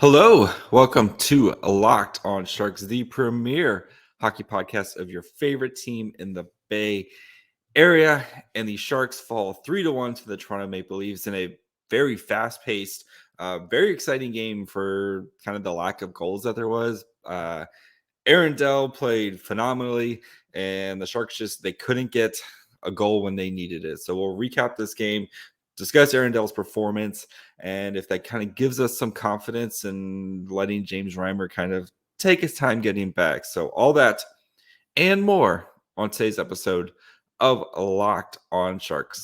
Hello, welcome to Locked on Sharks, the premier hockey podcast of your favorite team in the Bay Area. And the Sharks fall 3-1 to the Toronto Maple Leafs in a very fast-paced, very exciting game for kind of the lack of goals that there was. Aaron Dell played phenomenally, and the Sharks they couldn't get a goal when they needed it. So we'll recap this game, discuss Aaron Dell's performance, and if that kind of gives us some confidence in letting James Reimer kind of take his time getting back. So all that and more on today's episode of Locked on Sharks.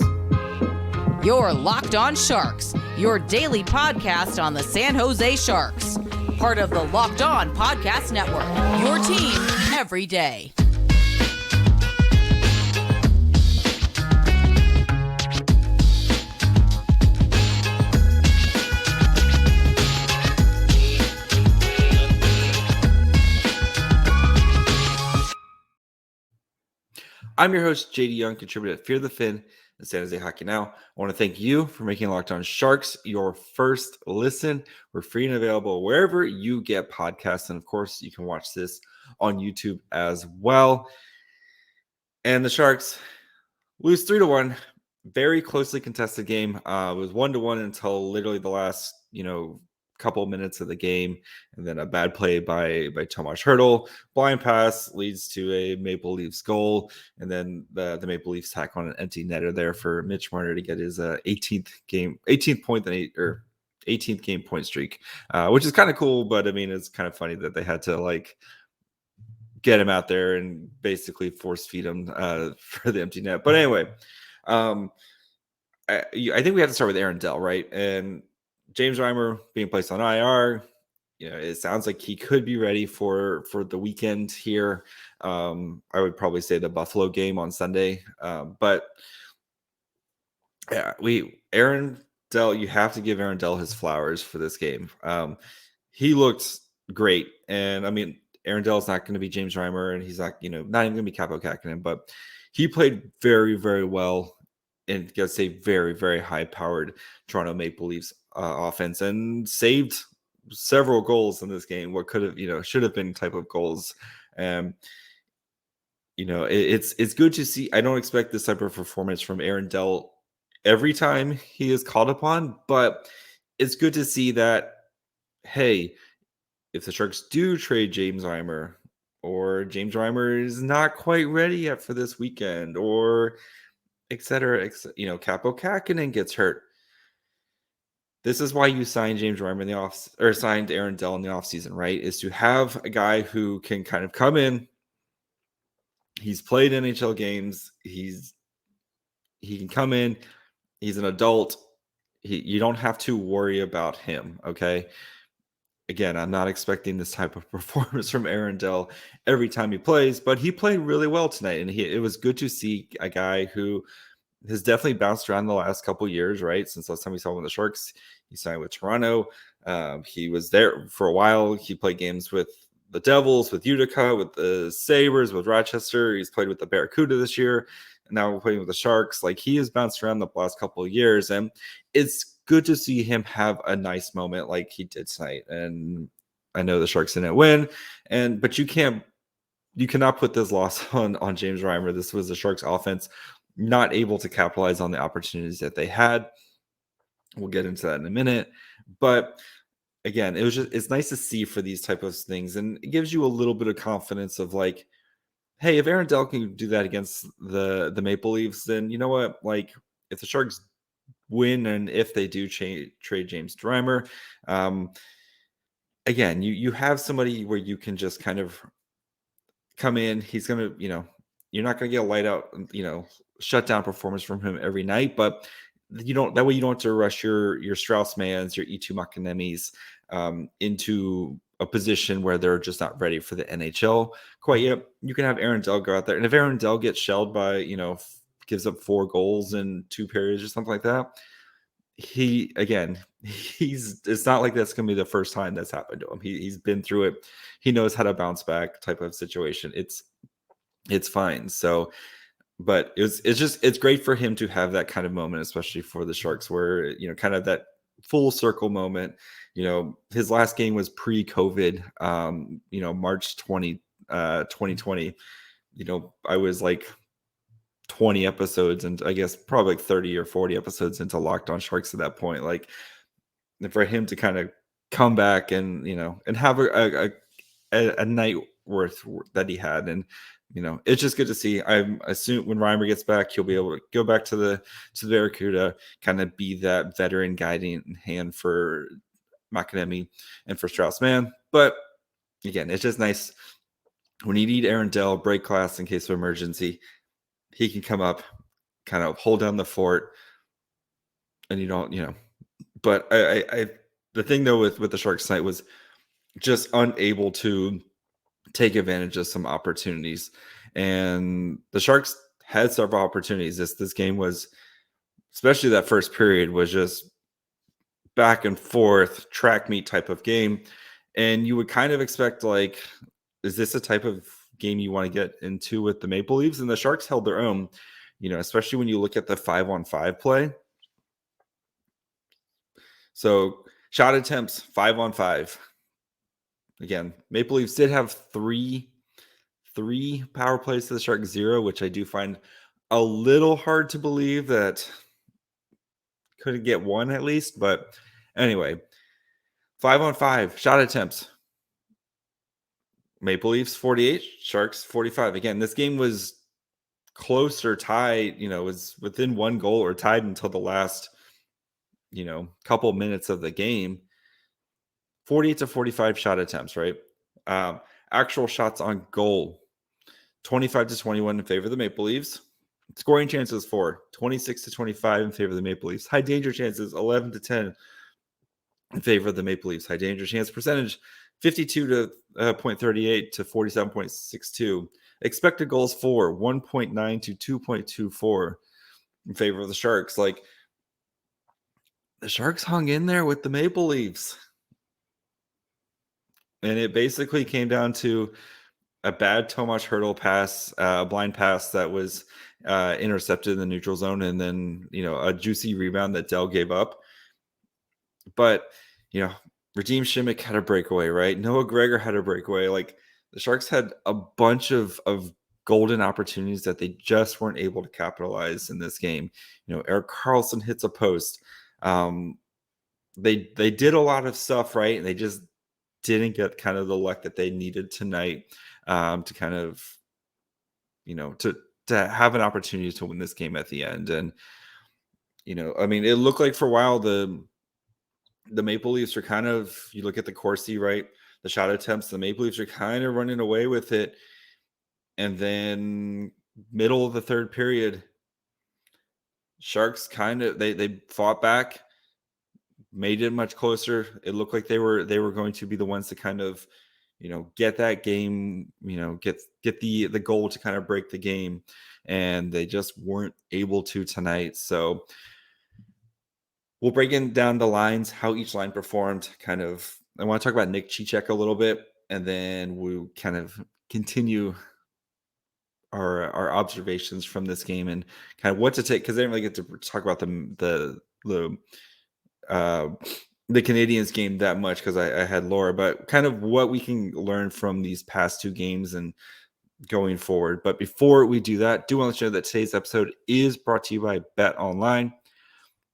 You're Locked on Sharks, your daily podcast on the San Jose Sharks. Part of the Locked On Podcast Network, your team every day. I'm your host, JD Young, contributor at Fear the Fin and San Jose Hockey Now. I want to thank you for making Locked on Sharks your first listen. We're free and available wherever you get podcasts. And of course, you can watch this on YouTube as well. And the Sharks lose 3-1. Very closely contested game. It was 1-1 until literally the last, couple minutes of the game, and then a bad play by Tomas Hertl. Blind pass leads to a Maple Leafs goal, and then the Maple Leafs tack on an empty netter there for Mitch Marner to get his 18th game point streak, which is kind of cool. But I mean, it's kind of funny that they had to get him out there and basically force feed him for the empty net. But anyway, I think we have to start with Aaron Dell, right? And James Reimer being placed on IR, it sounds like he could be ready for the weekend here. I would probably say the Buffalo game on Sunday. But yeah, Aaron Dell, you have to give Aaron Dell his flowers for this game. He looked great. And I mean, Aaron Dell is not going to be James Reimer, and he's not, not even going to be Capo Kakinen, but he played very, very well and gets a very, very high-powered Toronto Maple Leafs offense and saved several goals in this game. What could have, should have been type of goals. It's good to see. I don't expect this type of performance from Aaron Dell every time he is called upon, but it's good to see that, hey, if the Sharks do trade James Reimer, or James Reimer is not quite ready yet for this weekend, or et cetera, Capo Kakinen gets hurt. This is why you signed James Reimer in the signed Aaron Dell in the offseason, right? Is to have a guy who can kind of come in. He's played NHL games. He can come in. He's an adult. You don't have to worry about him, okay? Again, I'm not expecting this type of performance from Aaron Dell every time he plays, but he played really well tonight, and it was good to see a guy who has definitely bounced around the last couple of years, right? Since last time we saw him with the Sharks, he signed with Toronto. He was there for a while. He played games with the Devils, with Utica, with the Sabres, with Rochester. He's played with the Barracuda this year, and now we're playing with the Sharks. He has bounced around the last couple of years, and it's good to see him have a nice moment like he did tonight. And I know the Sharks didn't win, but you cannot put this loss on James Reimer. This was the Sharks offense not able to capitalize on the opportunities that they had. We'll get into that in a minute. But again, it's nice to see for these type of things. And it gives you a little bit of confidence of hey, if Aaron Dell can do that against the Maple Leafs, then you know what? If the Sharks win and if they do trade James Reimer, again, you have somebody where you can just kind of come in. He's going to, you're not going to get a light out, shutdown performance from him every night, but that way you don't have to rush your Strauss-Mans, your E2 Makanemis into a position where they're just not ready for the NHL quite yet. You can have Aaron Dell go out there, and if Aaron Dell gets shelled by, gives up 4 goals in 2 periods or something like that, it's not like that's going to be the first time that's happened to him. He's been through it. He knows how to bounce back type of situation. It's fine. So, but it's great for him to have that kind of moment, especially for the Sharks, where kind of that full circle moment. His last game was pre-COVID, March 2020. I was like 20 episodes, and I guess probably like 30 or 40 episodes into Locked On Sharks at that point. Like, for him to kind of come back and and have a night worth that he had, and it's just good to see. I assume when Reimer gets back, he'll be able to go back to the Barracuda, kind of be that veteran guiding hand for McAnemy and for Strauss-Mann. But again, it's just nice when you need Aaron Dell break glass in case of emergency, he can come up, kind of hold down the fort, and you don't, But I the thing though with the Sharks tonight was just unable to take advantage of some opportunities, and the Sharks had several opportunities. This game was, especially that first period, was just back and forth track meet type of game, and you would kind of expect, like, is this a type of game you want to get into with the Maple Leafs? And the Sharks held their own, especially when you look at the 5-on-5 play. So shot attempts 5-on-5. Again, Maple Leafs did have three power plays to the Sharks 0, which I do find a little hard to believe that couldn't get one at least. But anyway, 5-on-5 shot attempts. Maple Leafs 48, Sharks 45. Again, this game was close or tied, was within one goal or tied until the last, couple minutes of the game. 48-45 shot attempts, right? Actual shots on goal, 25-21 in favor of the Maple Leafs. Scoring chances 26-25 in favor of the Maple Leafs. High danger chances 11-10 in favor of the Maple Leafs. High danger chance percentage 52.38 to 47.62. Expected goals for 1.9 to 2.24 in favor of the Sharks. Like, the Sharks hung in there with the Maple Leafs. And it basically came down to a bad Tomas Hertl pass, a blind pass that was intercepted in the neutral zone, and then, a juicy rebound that Dell gave up. But, Radim Šimić had a breakaway, right? Noah Gregor had a breakaway. Like, the Sharks had a bunch of golden opportunities that they just weren't able to capitalize in this game. Erik Karlsson hits a post. They did a lot of stuff right, and they just didn't get kind of the luck that they needed tonight to kind of, to have an opportunity to win this game at the end. And, it looked like for a while the Maple Leafs are kind of, you look at the Corsi, right? The shot attempts, the Maple Leafs are kind of running away with it. And then middle of the third period, Sharks kind of, they fought back, made it much closer. It looked like they were going to be the ones to kind of, get that game, get the goal to kind of break the game. And they just weren't able to tonight. So we'll break down the lines, how each line performed. Kind of, I want to talk about Nick Cicek a little bit, and then we'll kind of continue our observations from this game and kind of what to take, because I didn't really get to talk about the Canadiens game that much because I had Laura, but kind of what we can learn from these past two games and going forward. But before we do that, do want to share that today's episode is brought to you by BetOnline.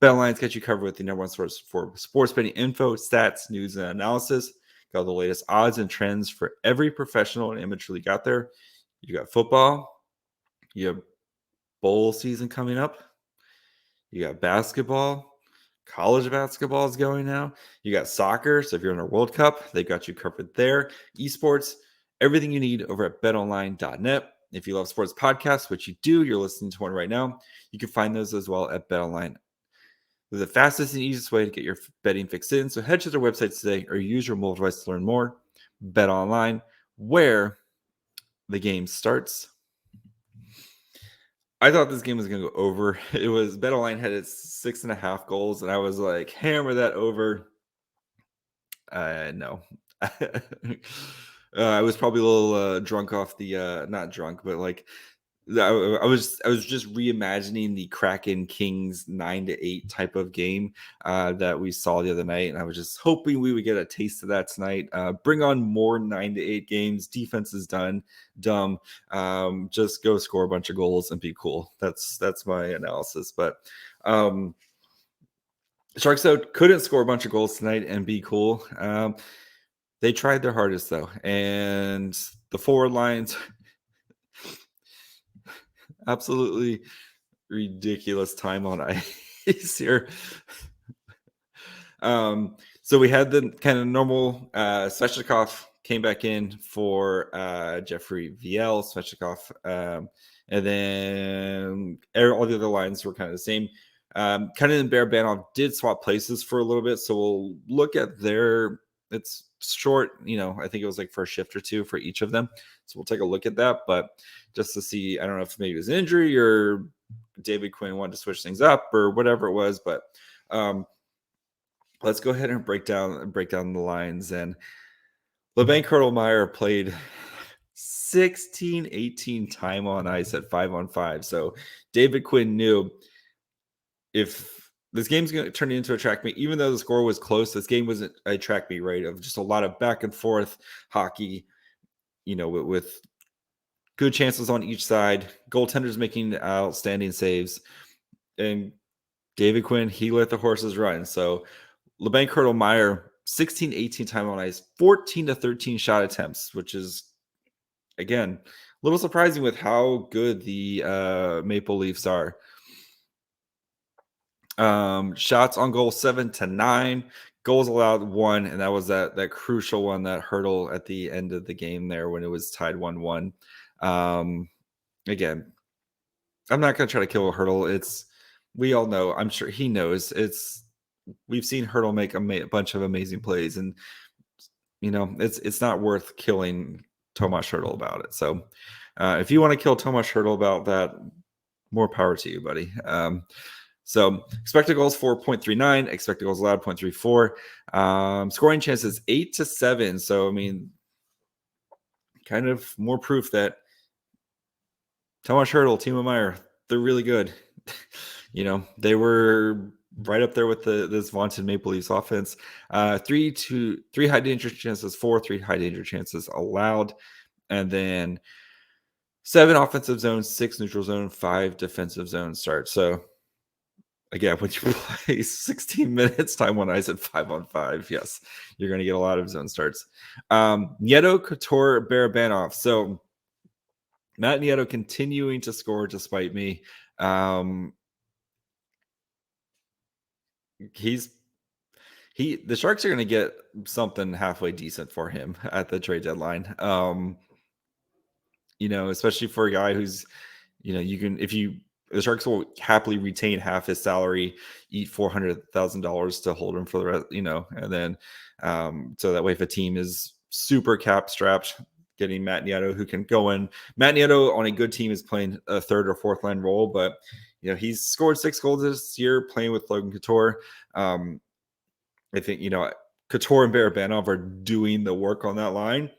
BetOnline's got you covered with the number one source for sports betting info, stats, news, and analysis. Got all the latest odds and trends for every professional and amateur league out there. You got football, you have bowl season coming up, you got basketball, college basketball is going now, you got soccer, so if you're in a World Cup, they've got you covered there. Esports, everything you need over at betonline.net. If you love sports podcasts, which you do, you're listening to one right now, you can find those as well at BetOnline. They're the fastest and easiest way to get your betting fixed in. So head to their website today or use your mobile device to learn more. BetOnline, where the game starts. I thought this game was going to go over. It was, BetOnline had its 6.5 goals, and I was like, hammer that over. No. I was probably a little drunk off the, not drunk, but like I was just reimagining the Kraken Kings 9-8 type of game that we saw the other night, and I was just hoping we would get a taste of that tonight. Bring on more 9-8 games. Defense is dumb. Just go score a bunch of goals and be cool. That's my analysis. But Sharks though couldn't score a bunch of goals tonight and be cool. They tried their hardest though, and the forward lines. Absolutely ridiculous time on ice here. So we had the kind of normal Svechnikov came back in for Jeffrey VL, Svechnikov, and then all the other lines were kind of the same. Kind of and Barabanov did swap places for a little bit, so we'll look at their. It's short, I think it was like for a shift or two for each of them. So we'll take a look at that, but just to see, I don't know if maybe it was an injury or David Quinn wanted to switch things up or whatever it was, but let's go ahead and break down the lines. And Labanc Hertl Meier played 16-18 time on ice at 5-on-5. So David Quinn knew if this game's going to turn into a track meet, even though the score was close, this game wasn't a track meet, right? Of just a lot of back and forth hockey, with good chances on each side, goaltenders making outstanding saves, and David Quinn, he let the horses run. So Labanc Hertl Meier, 16-18 time on ice, 14-13 shot attempts, which is, again, a little surprising with how good the Maple Leafs are. Shots on goal 7-9, goals allowed 1, and that was that crucial one that Hertl at the end of the game there when it was tied 1-1. Again, I'm not going to try to kill Hertl. We all know, I'm sure he knows, we've seen Hertl make a bunch of amazing plays, and it's not worth killing Tomas Hertl about it. So if you want to kill Tomas Hertl about that, more power to you, buddy. So expected goals 4.39, expected goals allowed 0.34, scoring chances 8-7. So I mean, kind of more proof that Tomas Hertl, Timo Meier, they're really good. They were right up there with this vaunted Maple Leafs offense. 3 high danger chances, 3 high danger chances allowed, and then 7 offensive zones, 6 neutral zone, 5 defensive zone starts. So again, when you play 16 minutes time on ice at 5-on-5, yes, you're going to get a lot of zone starts. Nieto, Couture, Barabanov. So Matt Nieto continuing to score despite me. The Sharks are going to get something halfway decent for him at the trade deadline. Especially for a guy who's, the Sharks will happily retain half his salary, eat $400,000 to hold him for the rest, and then so that way if a team is super cap strapped, getting Matt Nieto who can go in. Matt Nieto on a good team is playing a third or fourth line role, but he's scored 6 goals this year playing with Logan Couture. I think Couture and Barabanov are doing the work on that line,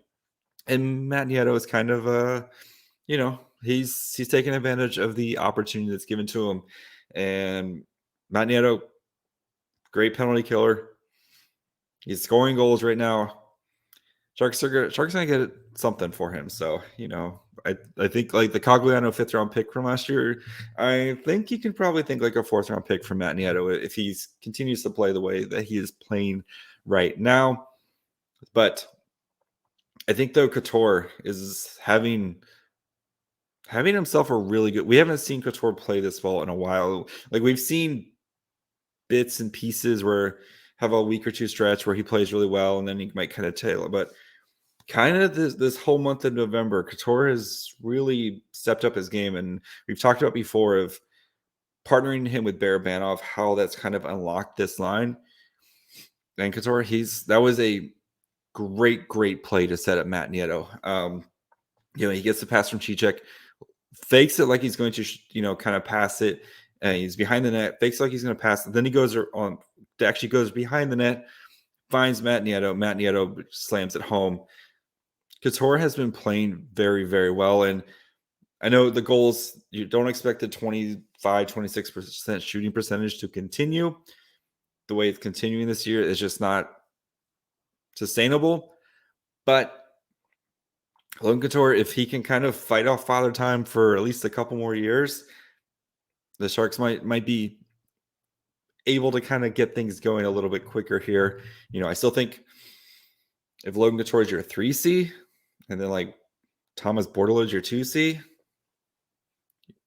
and Matt Nieto is kind of he's taking advantage of the opportunity that's given to him. And Matt Nieto, great penalty killer. He's scoring goals right now. Sharks are gonna get something for him. So I think like the Cogliano 5th round pick from last year, I think you can probably think like a 4th round pick for Matt Nieto if he continues to play the way that he is playing right now. But I think though Couture is having himself a really good. We haven't seen Couture play this well in a while. Like we've seen bits and pieces where have a week or two stretch where he plays really well, and then he might kind of tail it. But kind of this whole month of November, Couture has really stepped up his game, and we've talked about before of partnering him with Barabanov, how that's kind of unlocked this line. And Couture, that was a great play to set up Matt Nieto. He gets the pass from Cicek, fakes it like he's going to, kind of pass it, and he's behind the net, fakes like he's going to pass it. Then he goes behind the net, finds Matt Nieto. Matt Nieto slams it home. Couture has been playing very, very well, and I know the goals, you don't expect the 25, 26% shooting percentage to continue. The way it's continuing this year is just not sustainable. But Logan Couture, if he can kind of fight off Father Time for at least a couple more years, the Sharks might be able to kind of get things going a little bit quicker here. I still think if Logan Couture is your 3C and then like Thomas Hertl is your 2C,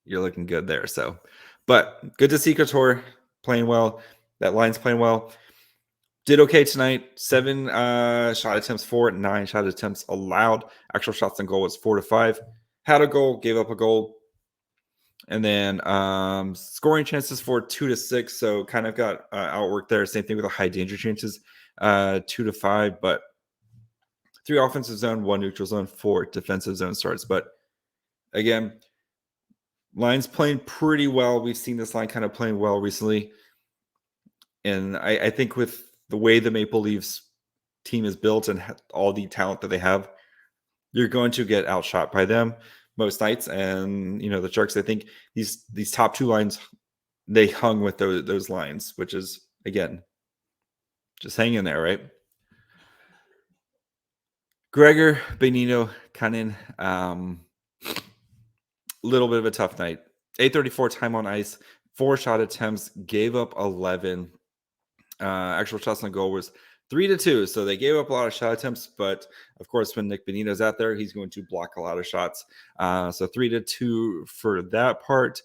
you're looking good there. So, but good to see Couture playing well. That line's playing well. Did okay tonight. 7 shot attempts for, 9 shot attempts allowed. Actual shots on goal was 4 to 5. Had a goal, gave up a goal. And then scoring chances for 2 to 6. So kind of got outworked there. Same thing with the high danger chances, 2 to 5. But 3 offensive zone, 1 neutral zone, 4 defensive zone starts. But again, line's playing pretty well. We've seen this line kind of playing well recently. And I think with the way the Maple Leafs team is built and all the talent that they have, you're going to get outshot by them most nights. And, the Sharks, I think these top 2 lines, they hung with those lines, which is, again, just hang in there, right? Gregor, Benito, Cunnin, little bit of a tough night. 8:34 time on ice, 4 shot attempts, gave up 11. Actual shots on goal was 3 to 2. So they gave up a lot of shot attempts, but of course, when Nick Benito's out there, he's going to block a lot of shots. So 3 to 2 for that part.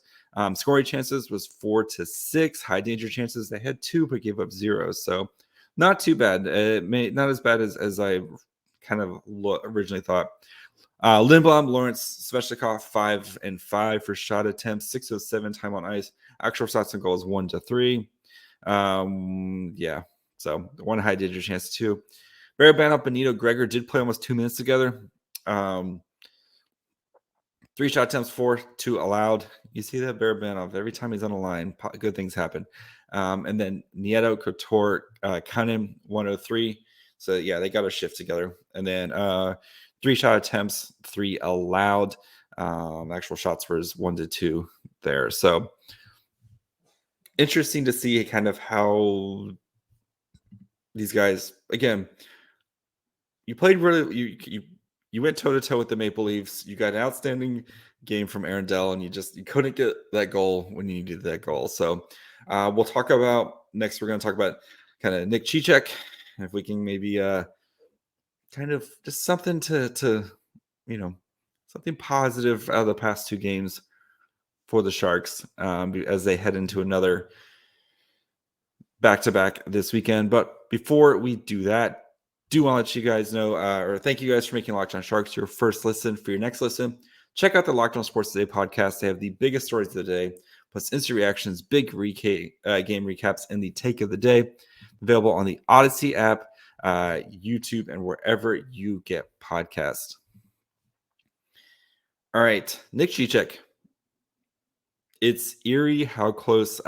Scoring chances was 4 to 6. High danger chances, they had 2, but gave up 0. So not too bad. Not as bad as I kind of originally thought. Lindblom, Lawrence, Svechnikov, 5 and 5 for shot attempts, 6 of 7 time on ice. Actual shots on goals 1 to 3. So 1 high danger chance, 2. Labanc, Benito, Gregor did play almost 2 minutes together. 3 shot attempts, 4, 2 allowed. You see that Labanc, every time he's on a line, good things happen. And then Nieto, Couture, Cunnin, 103. So yeah, they got a shift together. And then 3 shot attempts, 3 allowed. Actual shots was 1 to 2 there. So interesting to see kind of how these guys, again, you played really, you went toe to toe with the Maple Leafs. You got an outstanding game from Dell, and you couldn't get that goal when you needed that goal. So we'll talk about next. We're going to talk about kind of Nick Cicek, if we can maybe kind of just something to something positive out of the past 2 games for the Sharks as they head into another back-to-back this weekend. But before we do that, do want to let you guys know, or thank you guys for making Locked On Sharks your first listen. For your next listen, check out the Locked On Sports Today podcast. They have the biggest stories of the day, plus instant reactions, big game recaps, and the take of the day. Available on the Odyssey app, YouTube, and wherever you get podcasts. All right, Nick Cicek. It's eerie how close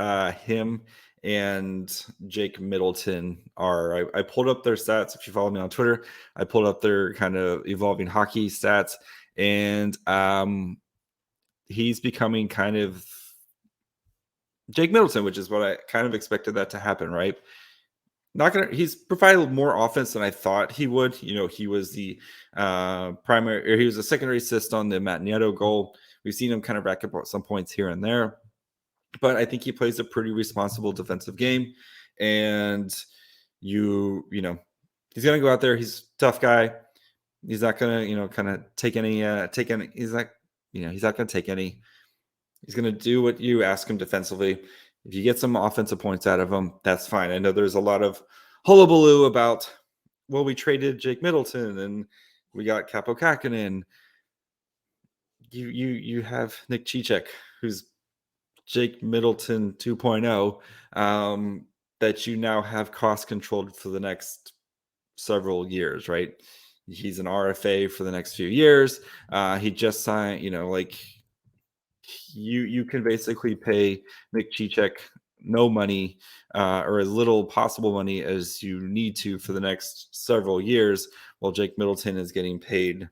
him and Jacob Middleton are. I pulled up their stats. If you follow me on Twitter, I pulled up their kind of evolving hockey stats, and he's becoming kind of Jake Middleton, which is what I kind of expected that to happen, right? He's provided more offense than I thought he would. He was the primary, or he was a secondary assist on the Matt Nieto goal. We've seen him kind of rack up some points here and there, but I think he plays a pretty responsible defensive game. And he's going to go out there. He's a tough guy. He's not going to, kind of take any, he's not going to take any. He's going to do what you ask him defensively. If you get some offensive points out of him, that's fine. I know there's a lot of hullabaloo about, well, we traded Jake Middleton and we got Capo Kakinen. You have Nick Cicek, who's Jake Middleton 2.0, that you now have cost controlled for the next several years, right? He's an RFA for the next few years. He just signed, you can basically pay Nick Cicek no money or as little possible money as you need to for the next several years, while Jake Middleton is getting paid,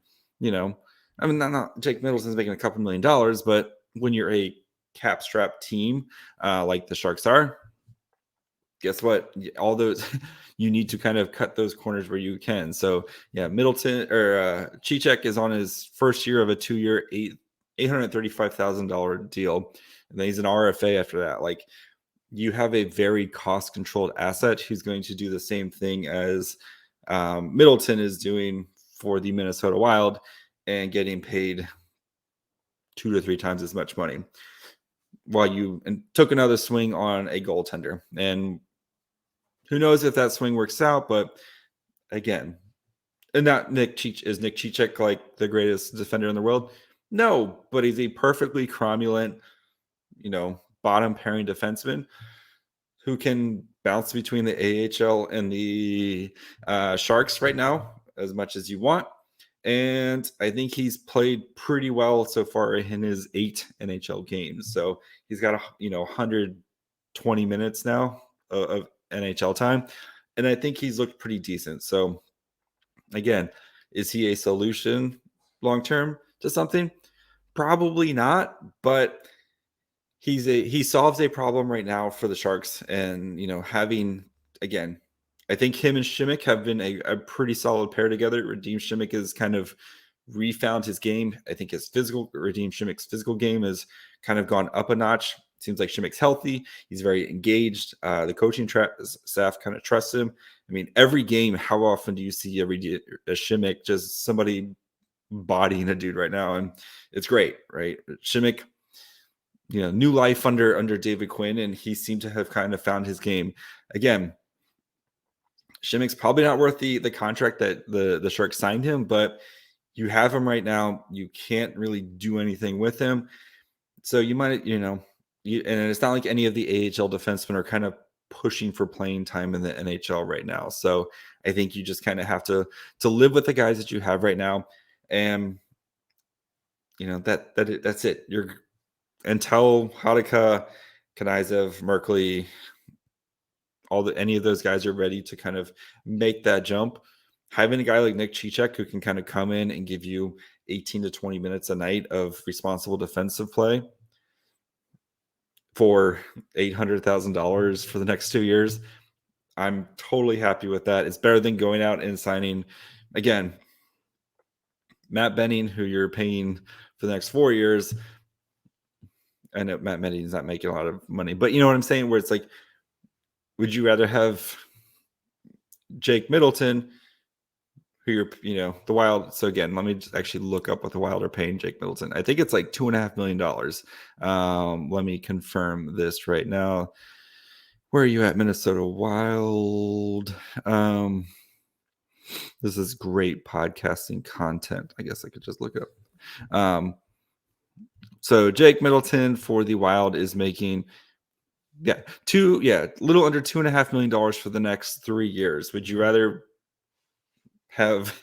I mean, not Jake Middleton's making a couple $1 million, but when you're a cap strap team like the Sharks are, guess what? All those you need to kind of cut those corners where you can. So yeah, Middleton or Cicek is on his first year of a 2-year, $835,000 deal, and then he's an RFA after that. Like, you have a very cost controlled asset who's going to do the same thing as Middleton is doing for the Minnesota Wild and getting paid 2 to 3 times as much money, while you took another swing on a goaltender. And who knows if that swing works out, but again, and not Nick Cicek like the greatest defender in the world? No, but he's a perfectly cromulent, bottom pairing defenseman who can bounce between the AHL and the Sharks right now as much as you want. And I think he's played pretty well so far in his 8 NHL games. So he's got 120 minutes now of NHL time, and I think he's looked pretty decent. So again, is he a solution long term to something? Probably not, but he solves a problem right now for the Sharks. And having, again, I think him and Šimek have been a pretty solid pair together. Radim Šimek has kind of refound his game. I think Radim Šimek's physical game has kind of gone up a notch. Seems like Šimek's healthy. He's very engaged. The coaching staff kind of trusts him. I mean, every game, how often do you see a Šimek, just somebody bodying a dude right now? And it's great, right? Šimek, new life under David Quinn, and he seemed to have kind of found his game. Again, Šimek's probably not worth the contract that the Sharks signed him, but you have him right now. You can't really do anything with him. So you might, and it's not like any of the AHL defensemen are kind of pushing for playing time in the NHL right now. So I think you just kind of have to live with the guys that you have right now. And, that's it. Until Hadaka, Knyzev, Merkley, any of those guys are ready to kind of make that jump. Having a guy like Nick Cicek who can kind of come in and give you 18 to 20 minutes a night of responsible defensive play for $800,000 for the next 2 years, I'm totally happy with that. It's better than going out and signing, again, Matt Benning, who you're paying for the next 4 years. I know Matt Benning's not making a lot of money, but you know what I'm saying? Where it's like, would you rather have Jake Middleton, who you're, the Wild? So again, let me just actually look up what the Wild are paying Jake Middleton. I think it's like $2.5 million. Let me confirm this right now. Where are you at, Minnesota Wild? This is great podcasting content. I guess I could just look up. So Jake Middleton for the Wild is making, a little under $2.5 million for the next 3 years. Would you rather have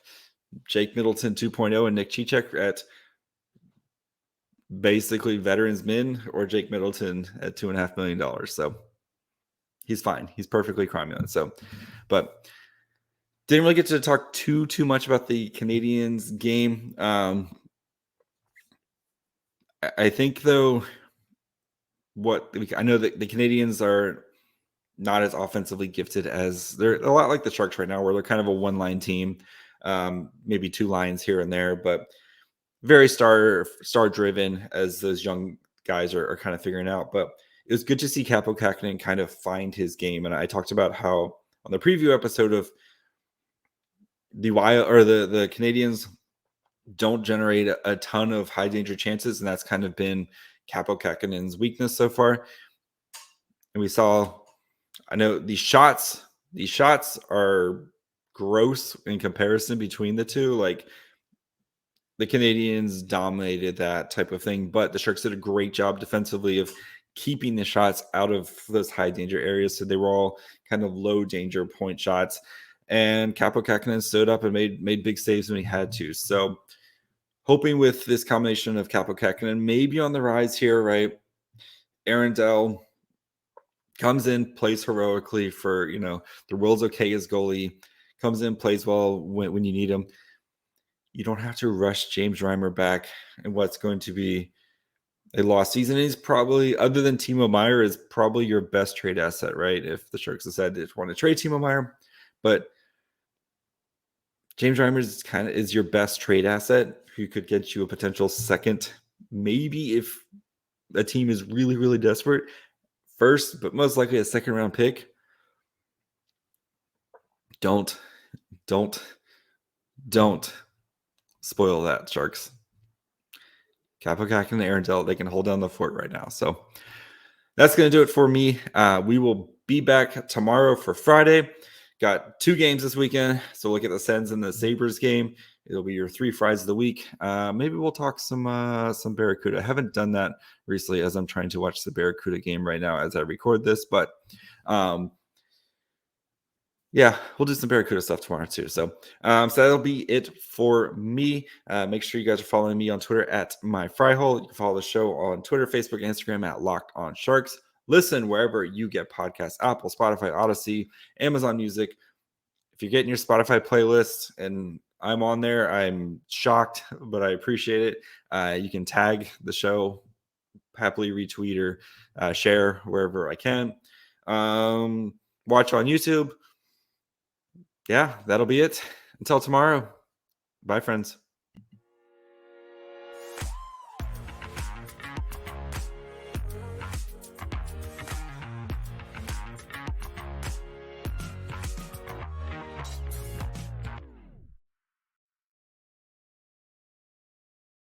Jake Middleton 2.0 and Nick Cicek at basically veterans min, or Jake Middleton at $2.5 million? So he's fine. He's perfectly cromulent. So, but didn't really get to talk too much about the Canadiens game. I think, though, I know that the Canadiens are not as offensively gifted as they're a lot like the Sharks right now, where they're kind of a one-line team, maybe 2 lines here and there, but very star driven, as those young guys are kind of figuring out. But it was good to see Kaapo Kähkönen kind of find his game. And I talked about how on the preview episode of the Wild, or the Canadiens don't generate a ton of high danger chances, and that's kind of been Kaapo Kähkönen's weakness so far. And we saw, I know these shots are gross in comparison between the two. Like, the Canadiens dominated that type of thing, but the Sharks did a great job defensively of keeping the shots out of those high danger areas. So they were all kind of low danger point shots. And Kaapo Kähkönen stood up and made big saves when he had to. So hoping with this combination of Kaapo Kähkönen maybe on the rise here, right? Aaron Dell comes in, plays heroically for, the world's okay as goalie, comes in, plays well when you need him. you don't have to rush James Reimer back in what's going to be a lost season. He's probably, other than Timo Meier, is probably your best trade asset, right? If the Sharks decide they want to trade Timo Meier. But James Reimer is your best trade asset who could get you a potential second, maybe if a team is really, really desperate, first, but most likely a second round pick. Don't spoil that, Sharks. Capo Cack and Aaron Dell, they can hold down the fort right now. So that's going to do it for me. We will be back tomorrow for Friday. Got 2 games this weekend. So look at the Sens and the Sabres game. It'll be your 3 Fridays of the week. Maybe we'll talk some Barracuda. I haven't done that recently as I'm trying to watch the Barracuda game right now as I record this. But yeah, we'll do some Barracuda stuff tomorrow too. So that'll be it for me. Make sure you guys are following me on Twitter at MyFryhole. You can follow the show on Twitter, Facebook, and Instagram at Locked On Sharks. Listen wherever you get podcasts: Apple, Spotify, Odyssey, Amazon Music. If you're getting your Spotify playlist and I'm on there, I'm shocked, but I appreciate it. You can tag the show, happily retweet or share wherever I can. Watch on YouTube. Yeah, that'll be it. Until tomorrow. Bye, friends.